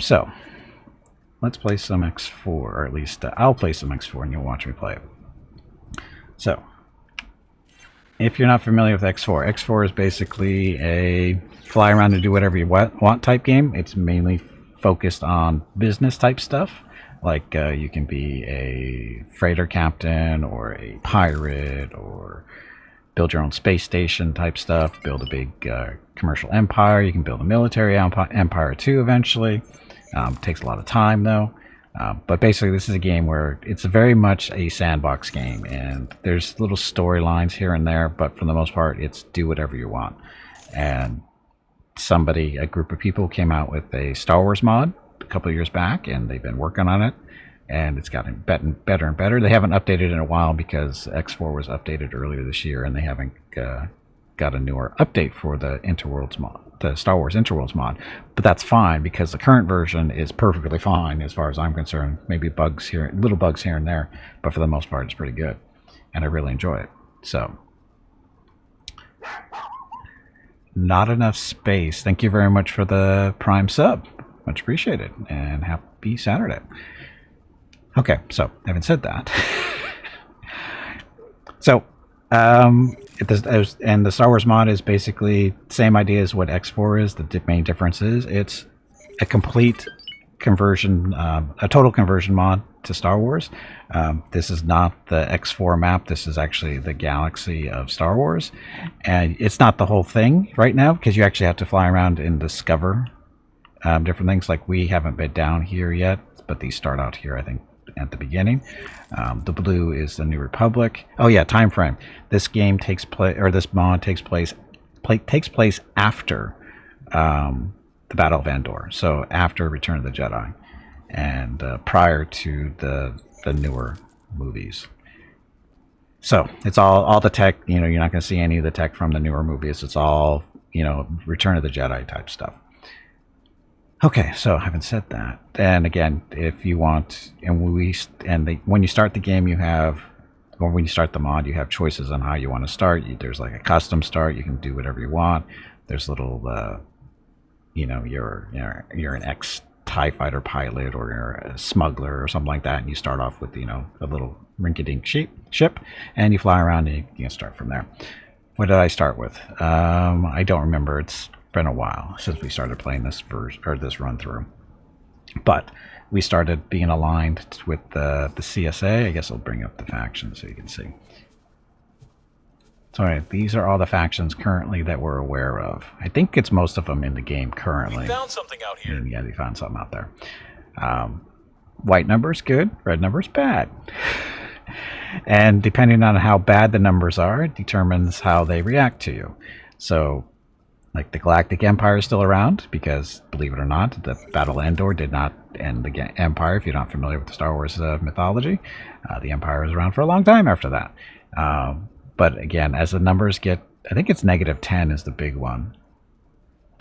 so let's play some X4, or at least I'll play some X4 and you'll watch me play it. So, if you're not familiar with X4, X4 is basically a fly around and do whatever you want type game. It's mainly focused on business type stuff. Like you can be a freighter captain or a pirate or build your own space station type stuff, build a big commercial empire. You can build a military empire too eventually. Takes a lot of time though. But basically this is a game where it's very much a sandbox game, and there's little storylines here and there, but for the most part it's do whatever you want. And a group of people came out with a Star Wars mod a couple of years back, and they've been working on it, and it's gotten better and better. They haven't updated in a while because X4 was updated earlier this year, and they haven't got a newer update for the Interworlds mod, the Star Wars Interworlds mod. But that's fine because the current version is perfectly fine as far as I'm concerned. Maybe little bugs here and there, but for the most part it's pretty good, and I really enjoy it. So, not enough space. Thank you very much for the Prime sub. Much appreciated, and happy Saturday. Okay, so having said that, so and the Star Wars mod is basically the same idea as what X4 is. The main difference is it's a complete conversion, a total conversion mod to Star Wars. This is not the X4 map. This is actually the galaxy of Star Wars, and it's not the whole thing right now because you actually have to fly around and discover different things. Like we haven't been down here yet, but these start out here, I think, at the beginning. The blue is the New Republic. Oh yeah, time frame. This game takes place, or this mod takes place after the Battle of Endor, so after Return of the Jedi, and prior to the newer movies. So it's all the tech. You know, you're not going to see any of the tech from the newer movies. It's all, you know, Return of the Jedi type stuff. Okay, so having said that, then again, if you want, when you start the game, or when you start the mod, you have choices on how you want to start. There's like a custom start. You can do whatever you want. There's little, you know, you're an TIE fighter pilot, or you're a smuggler or something like that, and you start off with, you know, a little rinky-dink ship, and you fly around and you can start from there. What did I start with? I don't remember. It's been a while since we started playing this version, or this run through, but we started being aligned with the CSA. I guess I'll bring up the factions so you can see. So these are all the factions currently that we're aware of. I think it's most of them in the game currently. We found something out here. Yeah, they found something out there. White numbers good, red numbers bad. And depending on how bad the numbers are, it determines how they react to you. So like the Galactic Empire is still around because, believe it or not, the Battle of Endor did not end the Empire. If you're not familiar with the Star Wars mythology, the Empire was around for a long time after that. But again, as the numbers get, I think it's -10 is the big one.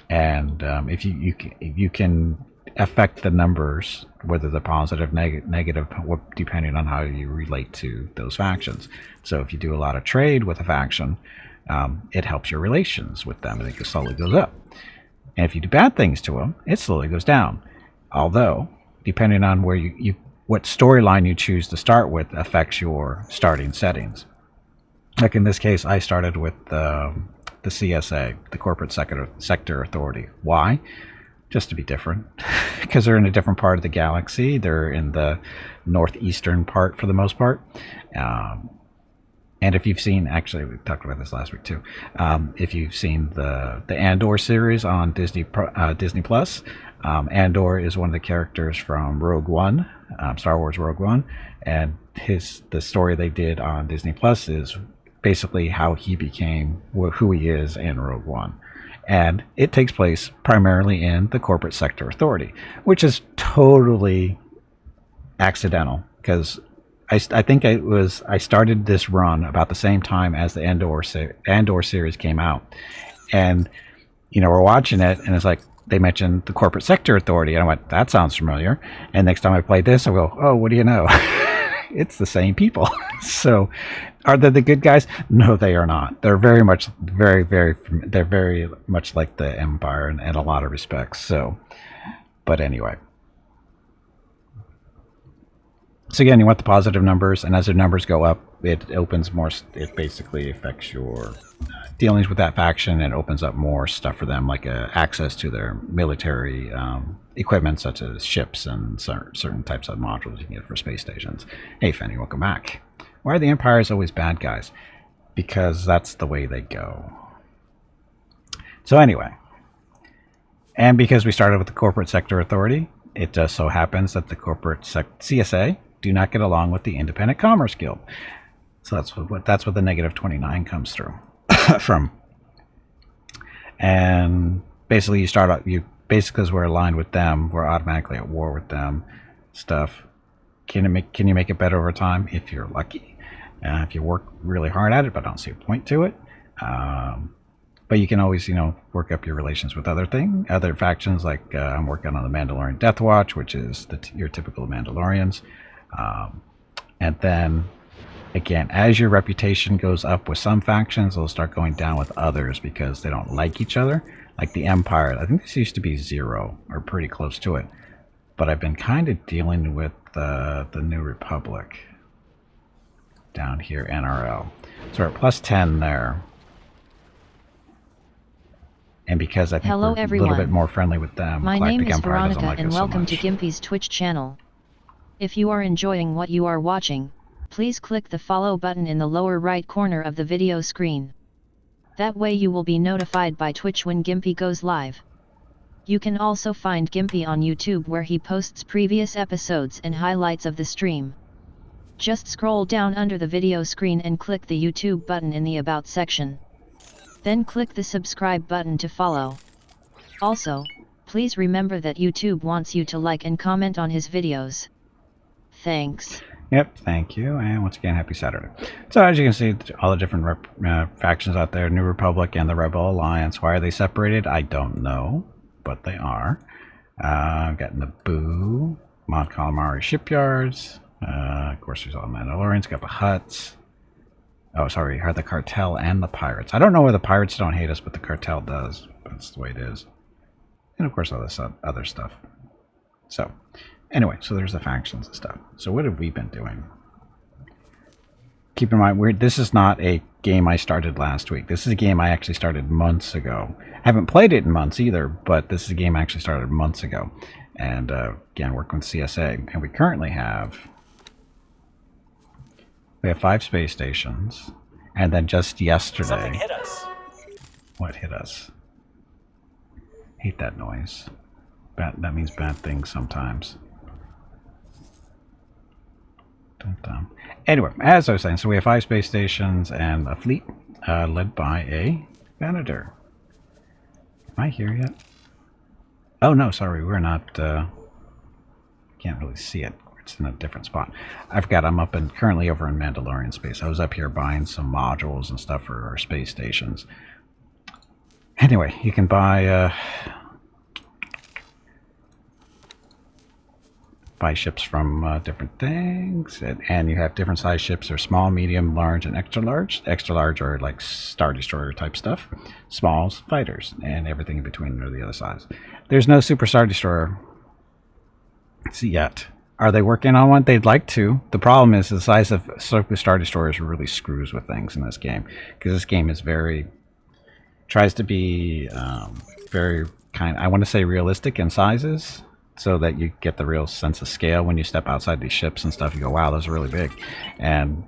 And if you can affect the numbers, whether they're positive, negative, depending on how you relate to those factions. So if you do a lot of trade with a faction, it helps your relations with them, and it slowly goes up. And if you do bad things to them, it slowly goes down. Although, depending on where what storyline you choose to start with affects your starting settings. Like in this case, I started with the CSA, the Corporate Sector Authority. Why? Just to be different, because they're in a different part of the galaxy. They're in the northeastern part for the most part. And if you've seen, actually, we talked about this last week too. If you've seen the Andor series on Disney Plus, Andor is one of the characters from Rogue One, Star Wars Rogue One, and the story they did on Disney Plus is basically how he became who he is in Rogue One. And it takes place primarily in the Corporate Sector Authority, which is totally accidental, because I think I started this run about the same time as the Andor series came out, and you know, we're watching it, and it's like they mentioned the Corporate Sector Authority, and I went, that sounds familiar. And next time I played this, I go, oh, what do you know? It's the same people. So, are they the good guys? No, they are not. They're very much like the Empire in a lot of respects. So, but anyway, So again, you want the positive numbers, and as the numbers go up, it opens more. It basically affects your dealings with that faction, and opens up more stuff for them, like access to their military equipment, such as ships and certain types of modules you can get for space stations. Hey, Fanny, welcome back. Why are the Empires always bad guys? Because that's the way they go. So anyway, and because we started with the Corporate Sector Authority, it just so happens that the Corporate CSA do not get along with the Independent Commerce Guild. So that's what the negative 29 comes through from. And basically, you start out, basically, because we're aligned with them, we're automatically at war with them. Stuff. Can you make it better over time if you're lucky? If you work really hard at it, but I don't see a point to it. But you can always, work up your relations with other factions. Like I'm working on the Mandalorian Death Watch, which is your typical Mandalorians. And then, again, as your reputation goes up with some factions, they'll start going down with others because they don't like each other. Like the Empire, I think this used to be 0 or pretty close to it. But I've been kind of dealing with the New Republic down here, NRL. So we're at plus 10 there. And because I think Hello, we're everyone. a little bit more friendly with them, my name is Empire Veronica like and welcome to Gimpy's Twitch channel. If you are enjoying what you are watching, please click the follow button in the lower right corner of the video screen. That way you will be notified by Twitch when Gimpy goes live. You can also find Gimpy on YouTube, where he posts previous episodes and highlights of the stream. Just scroll down under the video screen and click the YouTube button in the About section. Then click the subscribe button to follow. Also, please remember that YouTube wants you to like and comment on his videos. Thanks. Yep, thank you, and once again, happy Saturday. So as you can see, all the different factions out there, New Republic and the Rebel Alliance. Why are they separated? I don't know, but they are. I've got Naboo, Mon Calamari shipyards. Of course, there's all the Mandalorians. Got the Hutts. Oh, sorry, are the Cartel and the Pirates. I don't know why the Pirates don't hate us, but the Cartel does. That's the way it is. And of course, all this other stuff. So, anyway, so there's the factions and stuff. So what have we been doing? Keep in mind, this is not a game I started last week. This is a game I actually started months ago. I haven't played it in months either, but this is a game I actually started months ago. And again, working with CSA. And we currently have... We have 5 space stations, and then just yesterday... Something hit us. What hit us? Hate that noise. That means bad things sometimes. Dum-dum. Anyway, as I was saying, so we have 5 space stations and a fleet led by a Venator. Am I here yet? Oh no, sorry, we're not... can't really see it. It's in a different spot. I forgot I'm currently over in Mandalorian space. I was up here buying some modules and stuff for our space stations. Anyway, you can buy ships from different things, and you have different size ships. They're small, medium, large, and extra large. Extra large are like Star Destroyer type stuff. Smalls, fighters, and everything in between are the other size. There's no Super Star Destroyer yet. Are they working on one? They'd like to. The problem is the size of Super Star Destroyers really screws with things in this game, because this game is tries to be very I want to say realistic in sizes, so that you get the real sense of scale when you step outside these ships and stuff. You go, wow, those are really big. And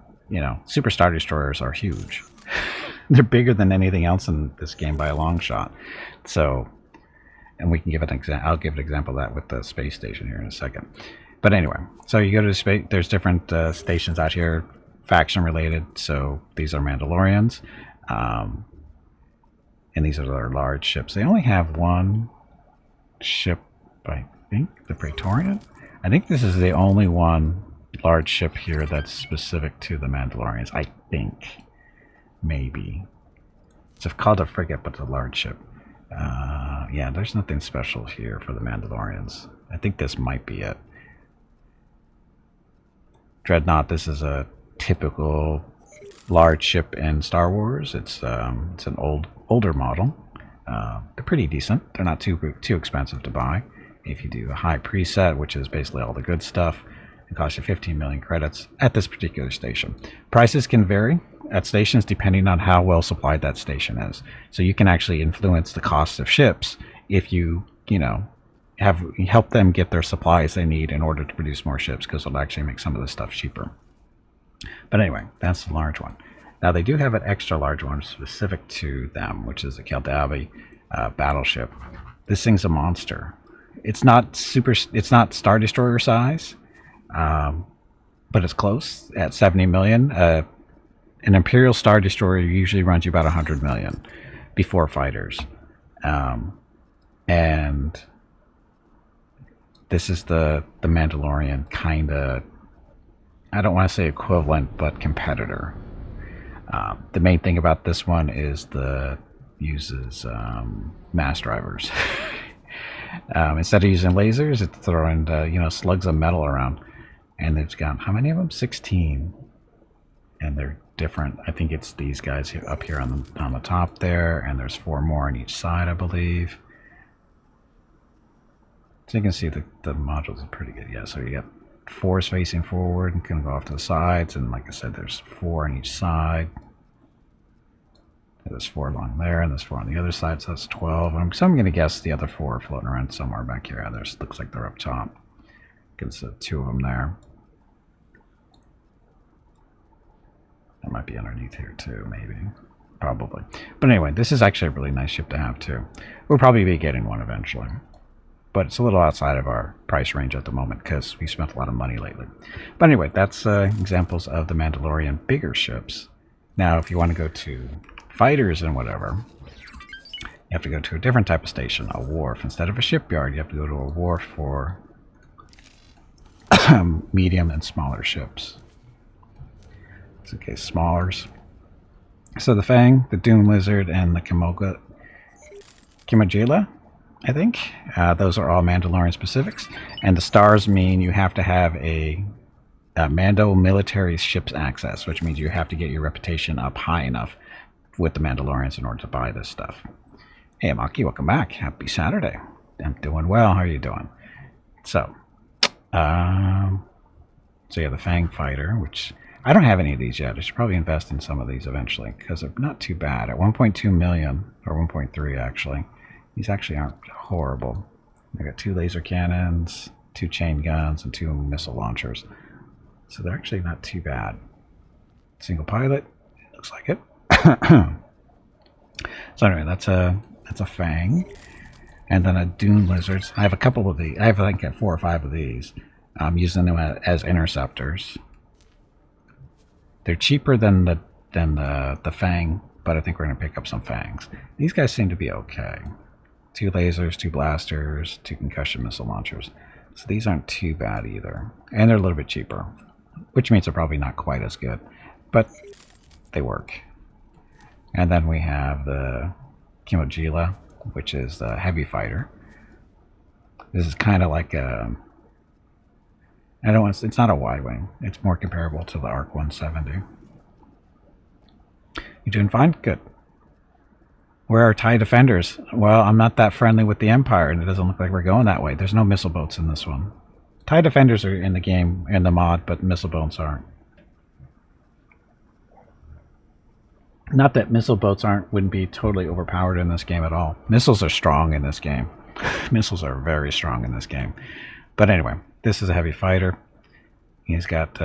Super Star Destroyers are huge. They're bigger than anything else in this game by a long shot. So, and we can give it an example. I'll give an example of that with the space station here in a second. But anyway, so you go to space. There's different stations out here, faction related. So these are Mandalorians, and these are their large ships. They only have one ship, I think, the Praetorian. I think this is the only one large ship here that's specific to the Mandalorians. I think, maybe. It's called a frigate, but it's a large ship. Yeah, there's nothing special here for the Mandalorians. I think this might be it. Dreadnought, this is a typical large ship in Star Wars. It's an older model. They're pretty decent. They're not too expensive to buy. If you do a high preset, which is basically all the good stuff, It costs you 15 million credits at this particular station. Prices can vary at stations depending on how well supplied that station is. So you can actually influence the cost of ships if you help them get their supplies they need in order to produce more ships, because it'll actually make some of this stuff cheaper. But anyway, that's the large one. Now they do have an extra large one specific to them, which is the Keldavi battleship. This thing's a monster. It's not Star Destroyer size, but it's close at 70 million. An Imperial Star Destroyer usually runs you about 100 million before fighters, and this is the Mandalorian kind of, I don't want to say equivalent, but competitor. The main thing about this one is uses mass drivers. Instead of using lasers, it's throwing slugs of metal around, and they've got how many of them? 16, and they're different. I think it's these guys up here on the top there, and there's 4 more on each side, I believe. So you can see the modules are pretty good. Yeah, so you got 4 facing forward and can go off to the sides, and like I said, there's 4 on each side. There's 4 along there, and there's 4 on the other side, so that's 12. So I'm going to guess the other 4 are floating around somewhere back here. Looks like they're up top. You can see 2 of them there. That might be underneath here too, maybe. Probably. But anyway, this is actually a really nice ship to have too. We'll probably be getting one eventually. But it's a little outside of our price range at the moment because we spent a lot of money lately. But anyway, that's examples of the Mandalorian bigger ships. Now, if you want to go to fighters and whatever, you have to go to a different type of station, a wharf. Instead of a shipyard, you have to go to a wharf for medium and smaller ships. Okay, smallers. So the Fang, the Dune Lizard, and the Kimogila, I think. Those are all Mandalorian specifics. And the stars mean you have to have a Mando military ship's access, which means you have to get your reputation up high enough with the Mandalorians in order to buy this stuff. Hey, Maki, welcome back. Happy Saturday. I'm doing well. How are you doing? So yeah, the Fang Fighter, which I don't have any of these yet. I should probably invest in some of these eventually because they're not too bad. At 1.2 million, or 1.3 actually, these actually aren't horrible. They got 2 laser cannons, 2 chain guns, and 2 missile launchers. So they're actually not too bad. Single pilot, looks like it. So anyway, that's a Fang, and then a Dune Lizards. I have a couple of these. I think 4 or 5 of these. I'm using them as interceptors. They're cheaper than the Fang, but I think we're going to pick up some Fangs. These guys seem to be okay. 2 lasers, 2 blasters, 2 concussion missile launchers. So these aren't too bad either, and they're a little bit cheaper, which means they're probably not quite as good, but they work. And then we have the Kimogila, which is the heavy fighter. This is kind of like it's not a wide wing. It's more comparable to the ARC 170. You doing fine? Good. Where are TIE defenders? Well, I'm not that friendly with the Empire, and it doesn't look like we're going that way. There's no missile boats in this one. TIE defenders are in the game, in the mod, but missile boats aren't. Not that missile boats wouldn't be totally overpowered in this game at all. Missiles are strong in this game. Missiles are very strong in this game. But anyway, this is a heavy fighter. He's got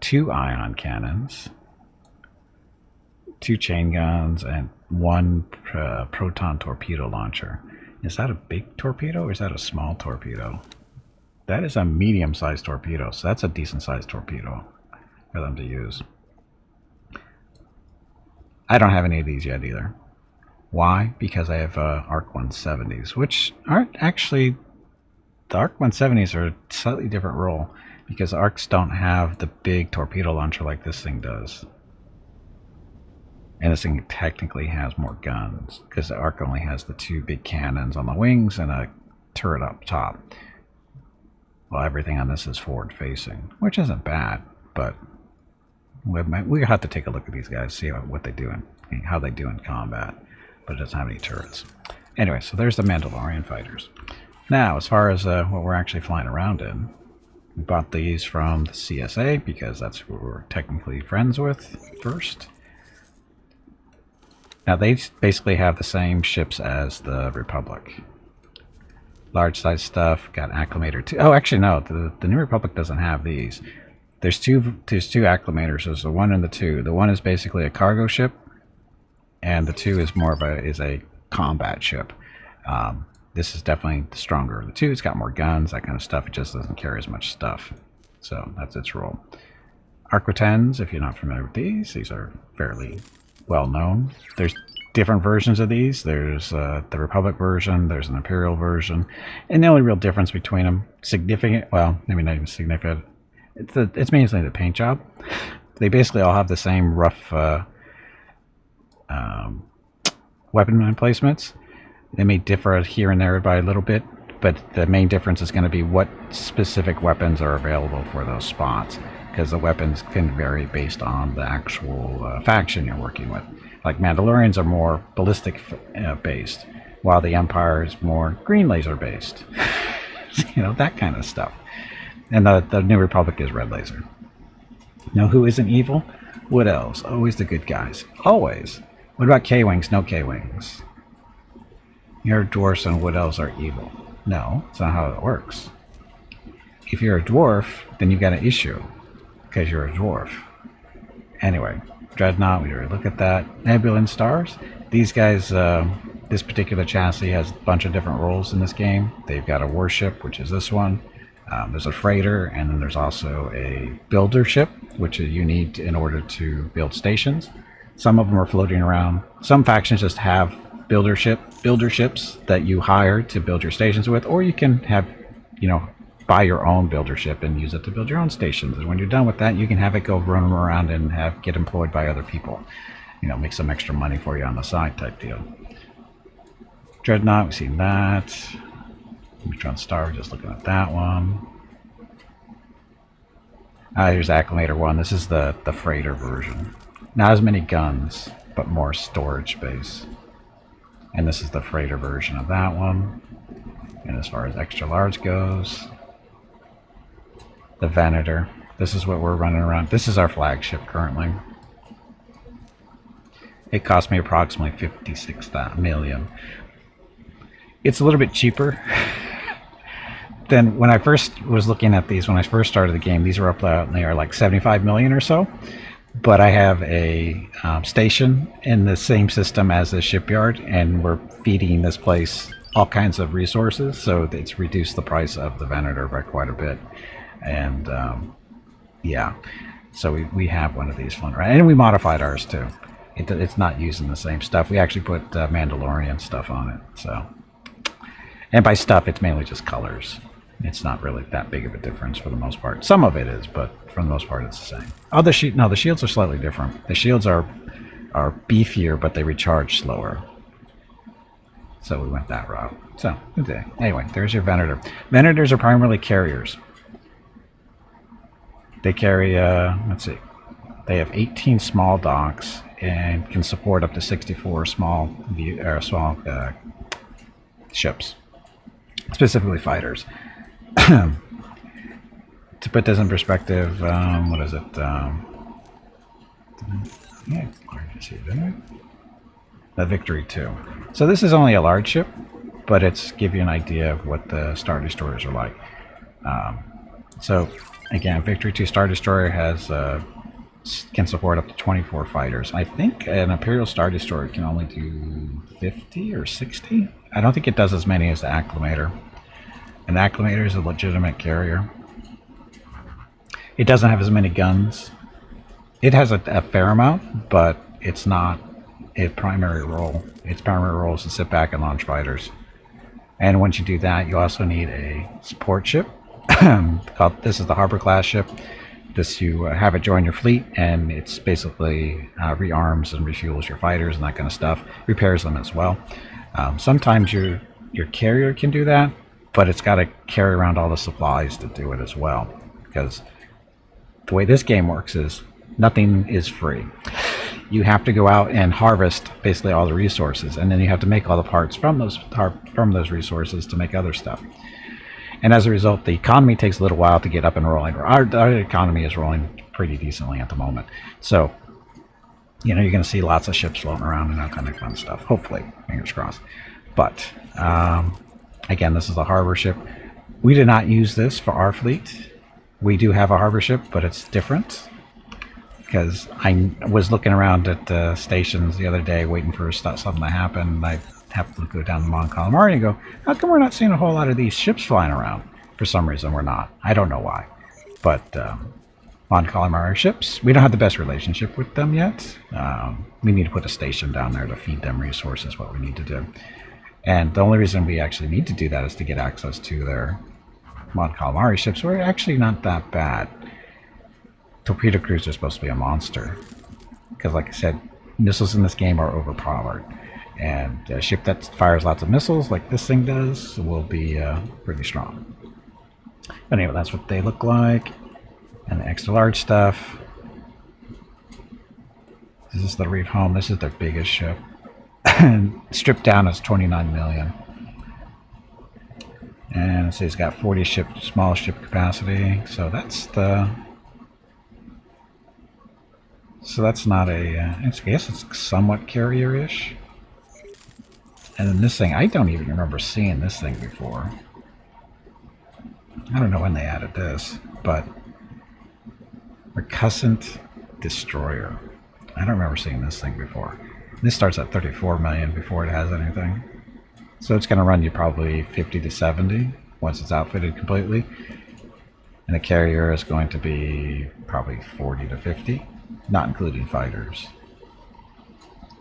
2 ion cannons, 2 chain guns, and 1 proton torpedo launcher. Is that a big torpedo or is that a small torpedo? That is a medium-sized torpedo, so that's a decent-sized torpedo for them to use. I don't have any of these yet either. Why? Because I have ARC 170s, which aren't actually... The ARC 170s are a slightly different role because ARCs don't have the big torpedo launcher like this thing does. And this thing technically has more guns because the ARC only has the 2 big cannons on the wings and a turret up top. Well, everything on this is forward facing, which isn't bad, but we have to take a look at these guys, see what they do and how they do in combat. But it doesn't have any turrets. Anyway, so there's the Mandalorian fighters. Now, as far as what we're actually flying around in, We bought these from the CSA because that's who we're technically friends with first. Now they basically have the same ships as the Republic. Large size stuff, got Acclimator 2. Oh, actually no, the New Republic doesn't have these. There's two Acclimators. There's the 1 and the 2. The 1 is basically a cargo ship, and the 2 is more of a combat ship. This is definitely the stronger of the 2. It's got more guns, that kind of stuff. It just doesn't carry as much stuff. So that's its role. Aquatens, if you're not familiar with these are fairly well known. There's different versions of these. There's the Republic version, there's an Imperial version, and the only real difference between them, significant, well, maybe not even significant, it's mainly the paint job. They basically all have the same rough weapon emplacements. They may differ here and there by a little bit, but the main difference is going to be what specific weapons are available for those spots, because the weapons can vary based on the actual faction you're working with. Like Mandalorians are more ballistic based, while the Empire is more green laser based. You know, that kind of stuff. And the New Republic is red laser. Now, who isn't evil? Wood Elves, always the good guys. Always. What about K-Wings? No K-Wings. Your dwarfs and Wood Elves are evil. No, that's not how it works. If you're a dwarf, then you've got an issue, because you're a dwarf. Anyway, Dreadnought, we already look at that. Nebula and Stars. These guys, this particular chassis has a bunch of different roles in this game. They've got a warship, which is this one. There's a freighter, and then there's also a builder ship, which you need in order to build stations. Some of them are floating around. Some factions just have builder ships that you hire to build your stations with, or you can have, you know, buy your own builder ship and use it to build your own stations. And when you're done with that, you can have it go run around and get employed by other people. You know, make some extra money for you on the side type deal. Dreadnought, we've seen that. Neutron Star, we're just looking at that one. Here's Acclimator 1. This is the freighter version. Not as many guns, but more storage space. And this is the freighter version of that one. And as far as extra large goes, the Venator. This is what we're running around. This is our flagship currently. It cost me approximately 56 million. It's a little bit cheaper than when I first was looking at these. When I first started the game, these were up there like 75 million or so. But I have a station in the same system as the shipyard, and we're feeding this place all kinds of resources, so it's reduced the price of the Venator by quite a bit. And yeah, so we have one of these floating around, and we modified ours too. It's not using the same stuff. We actually put Mandalorian stuff on it. So, and by stuff, it's mainly just colors. It's not really that big of a difference for the most part. Some of it is, but for the most part, it's the same. Oh, the shields are slightly different. The shields are beefier, but they recharge slower. So we went that route. So, okay. Anyway, there's your Venator. Venators are primarily carriers. They carry, let's see, they have 18 small docks and can support up to 64 small ships, specifically fighters. To put this in perspective, what is it? Yeah, where did I see it? The Victory 2. So this is only a large ship, but it's give you an idea of what the Star Destroyers are like. So again, Victory 2 Star Destroyer has can support up to 24 fighters. I think an Imperial Star Destroyer can only do 50 or 60. I don't think it does as many as the Acclimator. An Acclimator is a legitimate carrier. It doesn't have as many guns. It has a fair amount, but it's not its primary role. Its primary role is to sit back and launch fighters. And once you do that, you also need a support ship. This is the Harbor class ship. This you have it join your fleet, and it's basically rearms and refuels your fighters and that kind of stuff. Repairs them as well. Sometimes your carrier can do that, but it's got to carry around all the supplies to do it as well. Because the way this game works is nothing is free. You have to go out and harvest basically all the resources, and then you have to make all the parts from those resources to make other stuff. And as a result, the economy takes a little while to get up and rolling. Our economy is rolling pretty decently at the moment. So, you know, you're going to see lots of ships floating around and that kind of fun stuff. Hopefully, fingers crossed. But, again, this is a harbor ship. We did not use this for our fleet. We do have a harbor ship, but it's different. Because I was looking around at stations the other day waiting for something to happen. And I happened to go down to Mon Calamari and go, how come we're not seeing a whole lot of these ships flying around? For some reason, we're not. I don't know why. But Mon Calamari ships, we don't have the best relationship with them yet. We need to put a station down there to feed them resources, what we need to do. And the only reason we actually need to do that is to get access to their Mon Calamari ships. We're actually not that bad. Torpedo crews are supposed to be a monster. Because like I said, missiles in this game are overpowered. And a ship that fires lots of missiles, like this thing does, will be pretty strong. But anyway, that's what they look like. And the extra large stuff. This is the Reef Home. This is their biggest ship. And stripped down is 29 million. And so it's got 40 small ship capacity. So that's the... So that's not a... I guess it's somewhat carrier-ish. And then this thing, I don't even remember seeing this thing before. I don't know when they added this, but Recussant Destroyer. I don't remember seeing this thing before. This starts at 34 million before it has anything. So it's going to run you probably 50 to 70 once it's outfitted completely. And the carrier is going to be probably 40 to 50, not including fighters.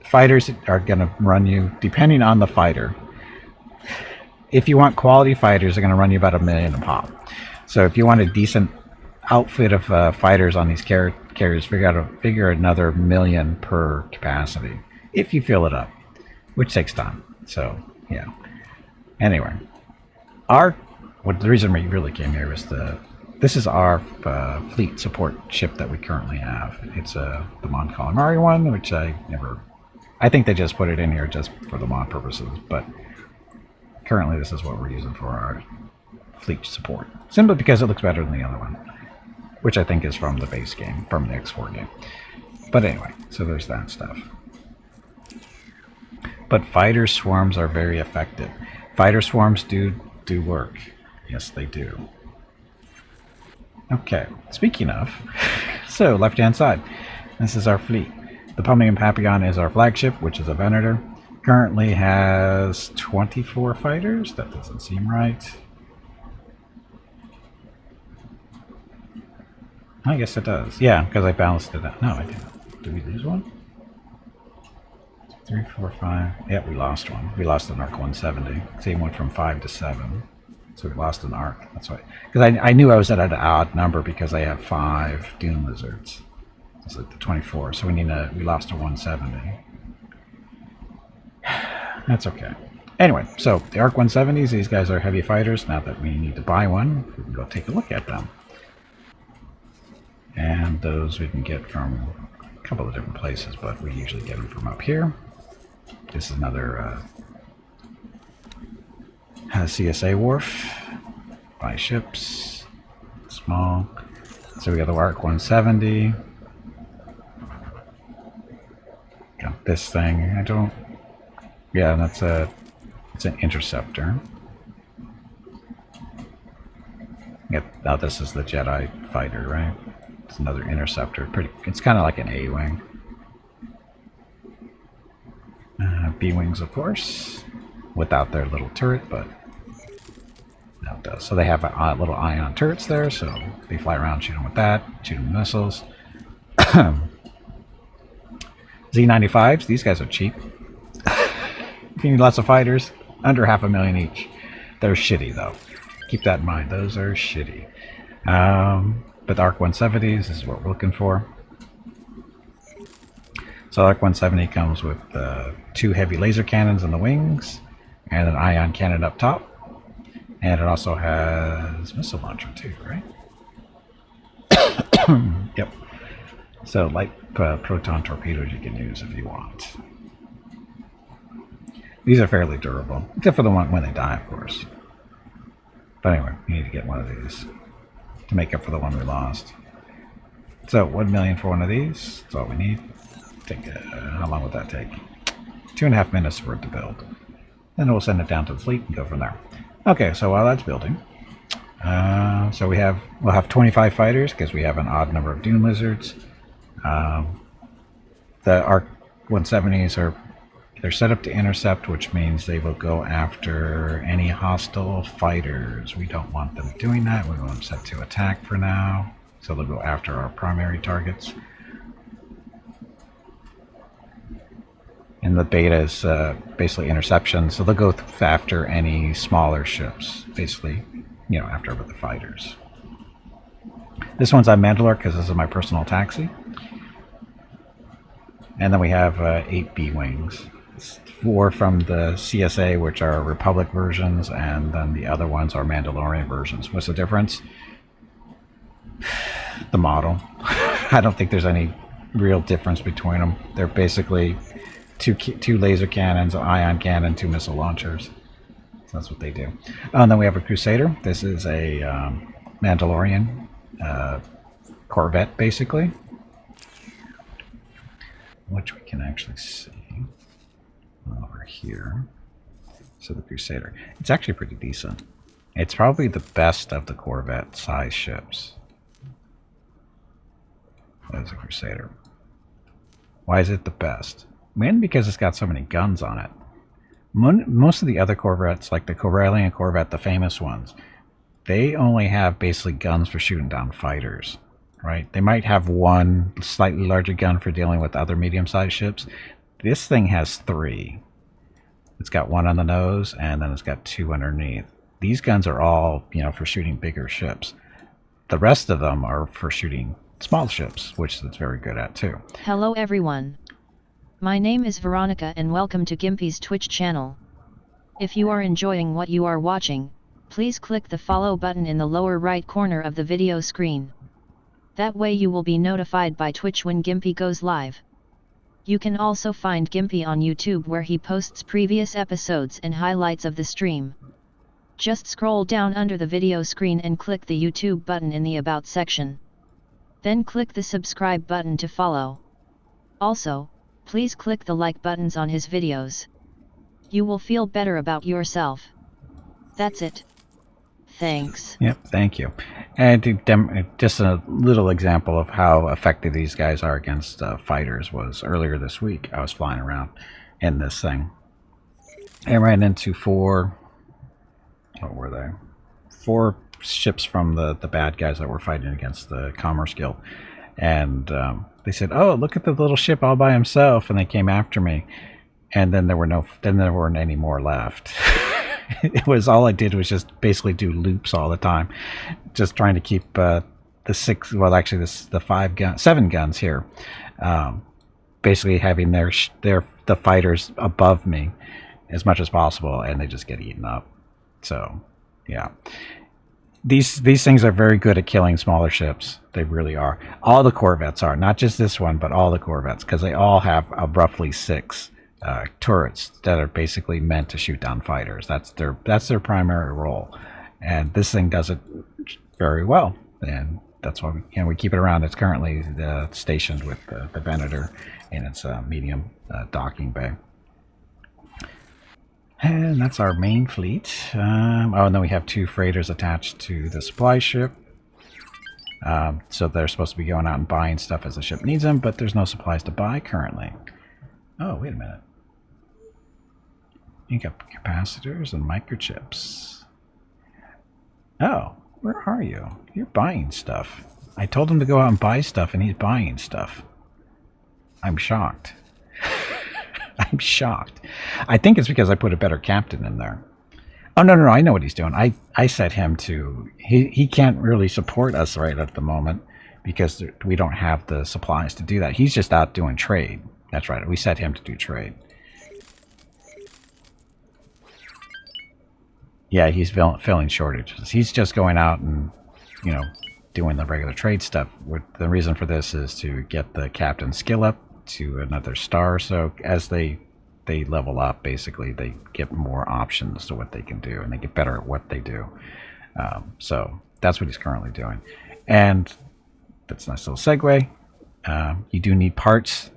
Fighters are going to run you, depending on the fighter. If you want quality fighters, they're going to run you about $1 million a pop. So if you want a decent outfit of fighters on these carriers, figure another $1 million per capacity if you fill it up, which takes time. So yeah. Anyway, the reason we really came here is this is our fleet support ship that we currently have. It's the Mon Calamari one, which I think they just put it in here just for the mod purposes, but currently this is what we're using for our fleet support. Simply because it looks better than the other one, which I think is from the base game, from the X4 game. But anyway, so there's that stuff. But fighter swarms are very effective. Fighter swarms do work. Yes, they do. Okay, speaking of, so left-hand side, this is our fleet. The Pumping Papillon is our flagship, which is a Venator. Currently has 24 fighters. That doesn't seem right. I guess it does. Yeah, because I balanced it out. No, I didn't. Did we lose one? 3, 4, 5. Yeah, we lost one. We lost an Arc 170. Same went from 5 to 7. So we lost an Arc. That's why. Because I knew I was at an odd number because I have 5 Dune Lizards. It's like the 24. So we lost a 170. That's okay. Anyway, so the Arc 170s, these guys are heavy fighters. Now that we need to buy one, we can go take a look at them. And those we can get from a couple of different places, but we usually get them from up here. This is another CSA wharf. Buy ships. Small. So we got the Arc 170. Got this thing. Yeah, it's an interceptor. Yep. Now this is the Jedi fighter, right? It's another interceptor. It's kind of like an A-wing. B-wings, of course, without their little turret, but now it does. So they have little ion turrets there, so they fly around, shoot them with that, shoot them with missiles. Z95s, these guys are cheap. If you need lots of fighters, under $500,000 each. They're shitty, though. Keep that in mind. Those are shitty. But the Arc 170s is what we're looking for. So Arc 170 comes with 2 heavy laser cannons in the wings and an ion cannon up top. And it also has missile launcher too, right? Yep. So light proton torpedoes you can use if you want. These are fairly durable, except for the one when they die, of course. But anyway, we need to get one of these to make up for the one we lost. So 1 million for one of these. That's all we need. How long would that take? 2.5 minutes for it to build. Then we'll send it down to the fleet and go from there. Okay, so while that's building, so we'll have 25 fighters because we have an odd number of dune lizards. The Arc 170s they're set up to intercept, which means they will go after any hostile fighters. We don't want them doing that. We want them set to attack for now. So they'll go after our primary targets. And the beta is basically interception, so they'll go after any smaller ships, basically, after the fighters. This one's on Mandalore because this is my personal taxi. And then we have 8 B-Wings. 4 from the CSA, which are Republic versions, and then the other ones are Mandalorian versions. What's the difference? The model. I don't think there's any real difference between them. They're basically two laser cannons, an ion cannon, 2 missile launchers. So that's what they do. Oh, and then we have a Crusader. This is a Mandalorian Corvette, basically, which we can actually see over here. So the Crusader, it's actually pretty decent. It's probably the best of the Corvette size ships. That's a Crusader. Why is it the best? Mainly because it's got so many guns on it. Most of the other Corvettes, like the Corellian Corvette, the famous ones, they only have basically guns for shooting down fighters, right? They might have one slightly larger gun for dealing with other medium-sized ships. This thing has 3. It's got 1 on the nose, and then it's got 2 underneath. These guns are all, for shooting bigger ships. The rest of them are for shooting small ships, which it's very good at too. Hello everyone. My name is Veronica and welcome to Gimpy's Twitch channel. If you are enjoying what you are watching, please click the follow button in the lower right corner of the video screen. That way you will be notified by Twitch when Gimpy goes live. You can also find Gimpy on YouTube where he posts previous episodes and highlights of the stream. Just scroll down under the video screen and click the YouTube button in the About section. Then click the subscribe button to follow. Also, please click the like buttons on his videos. You will feel better about yourself. That's it. Thanks. Yep, thank you. And just a little example of how effective these guys are against fighters was earlier this week. I was flying around in this thing and ran into 4, what were they? 4 ships from the bad guys that were fighting against the Commerce Guild. And they said, "Oh, look at the little ship all by himself," and they came after me. And then there weren't any more left. It was all I did was just basically do loops all the time, just trying to keep the 7 guns here, basically having the fighters above me as much as possible, and they just get eaten up. So, yeah. These things are very good at killing smaller ships. They really are. All the Corvettes are, not just this one, but all the Corvettes, because they all have roughly 6 turrets that are basically meant to shoot down fighters. That's their primary role, and this thing does it very well, and that's why we keep it around. It's currently stationed with the Venator in its medium docking bay. And that's our main fleet. And then we have 2 freighters attached to the supply ship. So they're supposed to be going out and buying stuff as the ship needs them, but there's no supplies to buy currently. Oh, wait a minute. You got capacitors and microchips. Oh, where are you? You're buying stuff. I told him to go out and buy stuff, and he's buying stuff. I'm shocked. I'm shocked. I think it's because I put a better captain in there. Oh, no, I know what he's doing. I set him to... He can't really support us right at the moment because we don't have the supplies to do that. He's just out doing trade. That's right. We set him to do trade. Yeah, he's filling shortages. He's just going out and, doing the regular trade stuff. The reason for this is to get the captain's skill up to another star. So as they level up, basically, they get more options to what they can do, and they get better at what they do. So that's what he's currently doing. And that's a nice little segue. You do need parts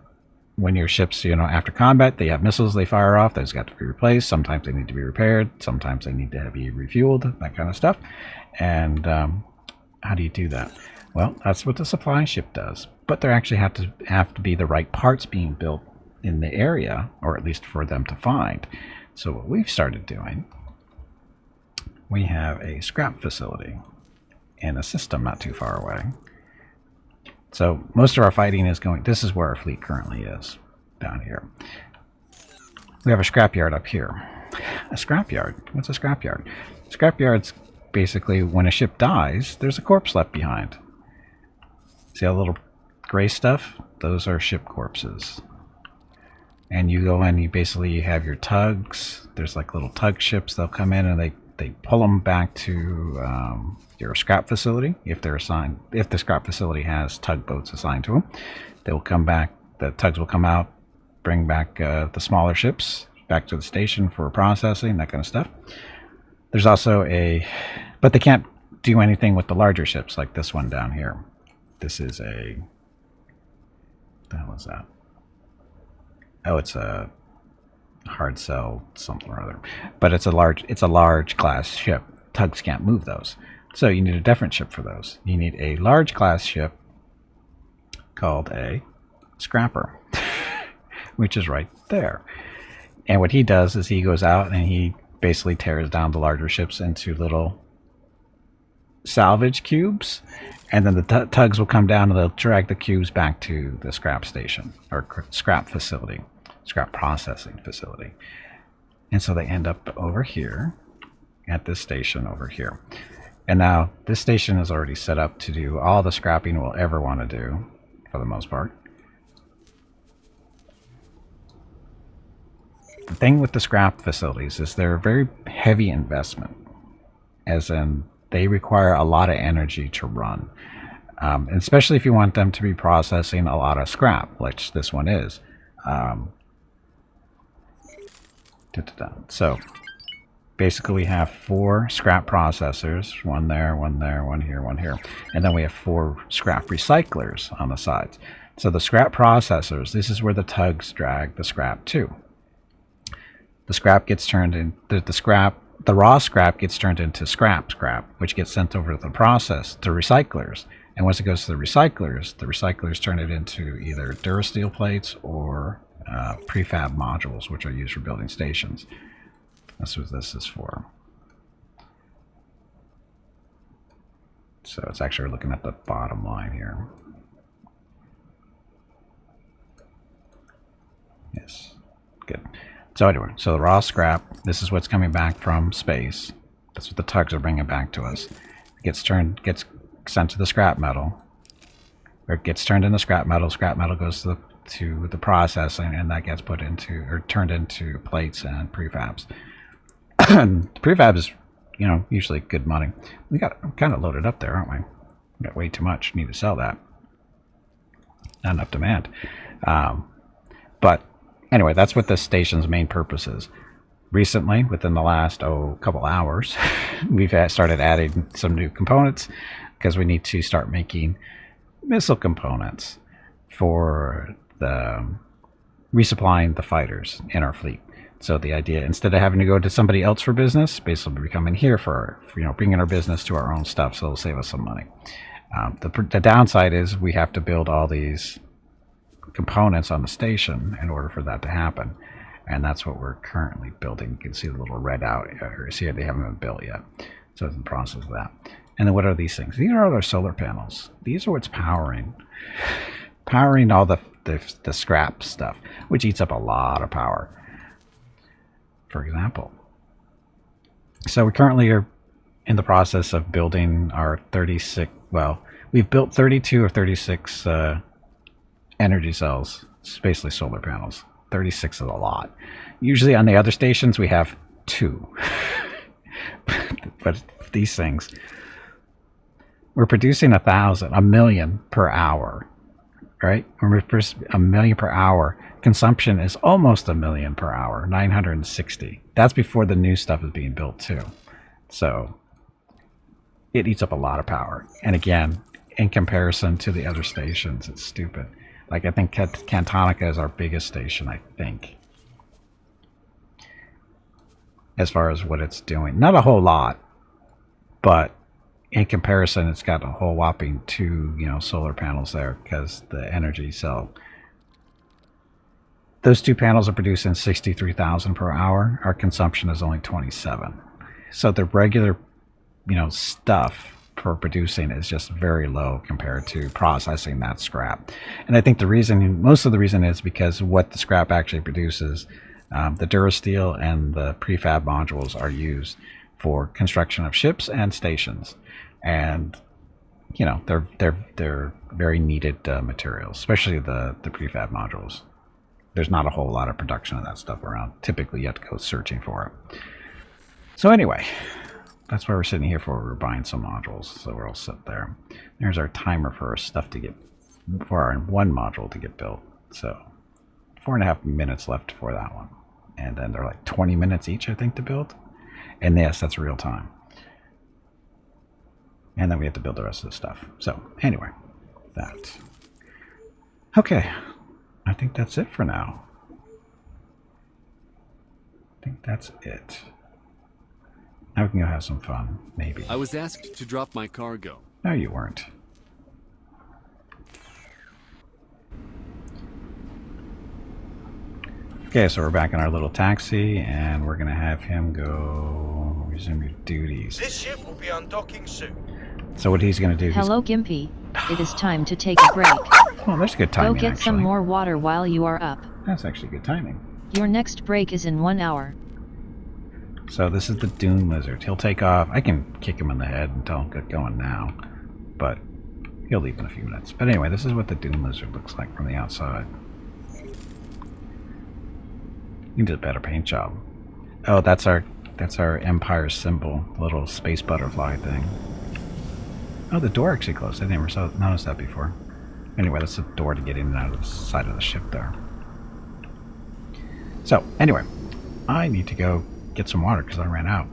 when your ships, after combat, they have missiles they fire off. Those got to be replaced. Sometimes they need to be repaired. Sometimes they need to be refueled, that kind of stuff. And how do you do that? Well, that's what the supply ship does. But there actually have to be the right parts being built in the area, or at least for them to find. So what we've started doing, we have a scrap facility in a system not too far away. So most of our fighting is going, this is where our fleet currently is, down here. We have a scrapyard up here. A scrapyard? What's a scrapyard? Scrapyard's basically when a ship dies, there's a corpse left behind. See all the little gray stuff? Those are ship corpses. And you go in, you basically have your tugs. There's like little tug ships. They'll come in and they pull them back to your scrap facility if they're assigned. If the scrap facility has tugboats assigned to them, they will come back. The tugs will come out, bring back the smaller ships back to the station for processing, that kind of stuff. There's also but they can't do anything with the larger ships like this one down here. This is what the hell is that? Oh, it's a hard sell something or other, but it's a large class ship. Tugs can't move those, so you need a different ship for those. You need a large class ship called a scrapper, which is right there. And what he does is he goes out and he basically tears down the larger ships into little salvage cubes, and then the tugs will come down and they'll drag the cubes back to the scrap station or scrap facility. Scrap processing facility. And so they end up over here at this station over here. And now this station is already set up to do all the scrapping we'll ever want to do for the most part. The thing with the scrap facilities is they're a very heavy investment, as in they require a lot of energy to run. And especially if you want them to be processing a lot of scrap, which this one is. So basically we have 4 scrap processors, one there, one there, one here, one here, and then we have 4 scrap recyclers on the sides. So the scrap processors, this is where the tugs drag the scrap to. The scrap gets turned in, the raw scrap gets turned into scrap, which gets sent over to the process, to recyclers. And once it goes to the recyclers turn it into either Durasteel plates or prefab modules, which are used for building stations. That's what this is for. So it's actually looking at the bottom line here. Yes, good. So anyway, so the raw scrap, this is what's coming back from space. That's what the tugs are bringing back to us. It gets sent to the scrap metal, or it gets turned into scrap metal. Scrap metal goes to the processing, and that gets put into, or turned into, plates and prefabs. Prefab is, usually good money. We got kind of loaded up there, aren't we? We got way too much. Need to sell that. Not enough demand. But anyway, that's what this station's main purpose is. Recently, within the last couple hours, we've started adding some new components because we need to start making missile components for the resupplying the fighters in our fleet. So the idea, instead of having to go to somebody else for business, basically we come in here for bringing our business to our own stuff, so it'll save us some money. The downside is we have to build all these components on the station in order for that to happen, and that's what we're currently building. You can see the little red out areas here. They haven't been built yet, so it's in the process of that. And then what are these things? These are all our solar panels. These are what's powering all the scrap stuff, which eats up a lot of power. For example, so we currently are in the process of building our 36. Well, we've built 32 or 36 energy cells. It's basically solar panels. 36 is a lot. Usually on the other stations we have 2. But these things, we're producing 1 million per hour, right? When we're producing 1 million per hour, consumption is almost 1 million per hour, 960. That's before the new stuff is being built too. So it eats up a lot of power. And again, in comparison to the other stations, it's stupid. Like, I think Cantonica is our biggest station, I think, as far as what it's doing. Not a whole lot, but in comparison, it's got a whole whopping 2, solar panels there, because the energy cell. Those 2 panels are producing 63,000 per hour. Our consumption is only 27. So the regular, stuff for producing is just very low compared to processing that scrap. And I think most of the reason is because what the scrap actually produces, the Durasteel and the prefab modules are used for construction of ships and stations. And they're very needed materials, especially the prefab modules. There's not a whole lot of production of that stuff around. Typically, you have to go searching for it. So anyway, that's why we're sitting here for. We're buying some modules, so we're all set there. There's our timer for our stuff to get, for our one module to get built. So 4.5 minutes left for that one. And then they're like 20 minutes each, I think, to build. And yes, that's real time. And then we have to build the rest of the stuff. So anyway, that. Okay, I think that's it for now. I think that's it. Now we can go have some fun, maybe. I was asked to drop my cargo. No, you weren't. Okay, so we're back in our little taxi, and we're going to have him go resume your duties. This ship will be undocking soon. So what he's going to do... Hello, Gimpy. It is time to take a break. Oh, that's good timing, Go get actually. some more water while you are up. That's actually good timing. Your next break is in 1 hour. So this is the Dune Lizard. He'll take off. I can kick him in the head and tell him get going now, but he'll leave in a few minutes. But anyway, this is what the Dune Lizard looks like from the outside. You did a better paint job. Oh, that's our Empire symbol, little space butterfly thing. Oh, the door actually closed. I never noticed that before. Anyway, that's the door to get in and out of the side of the ship there. So anyway, I need to go get some water because I ran out.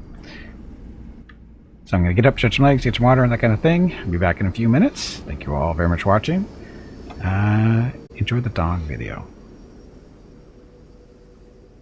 So I'm going to get up, stretch my legs, get some water and that kind of thing. I'll be back in a few minutes. Thank you all very much for watching. Enjoy the dog video.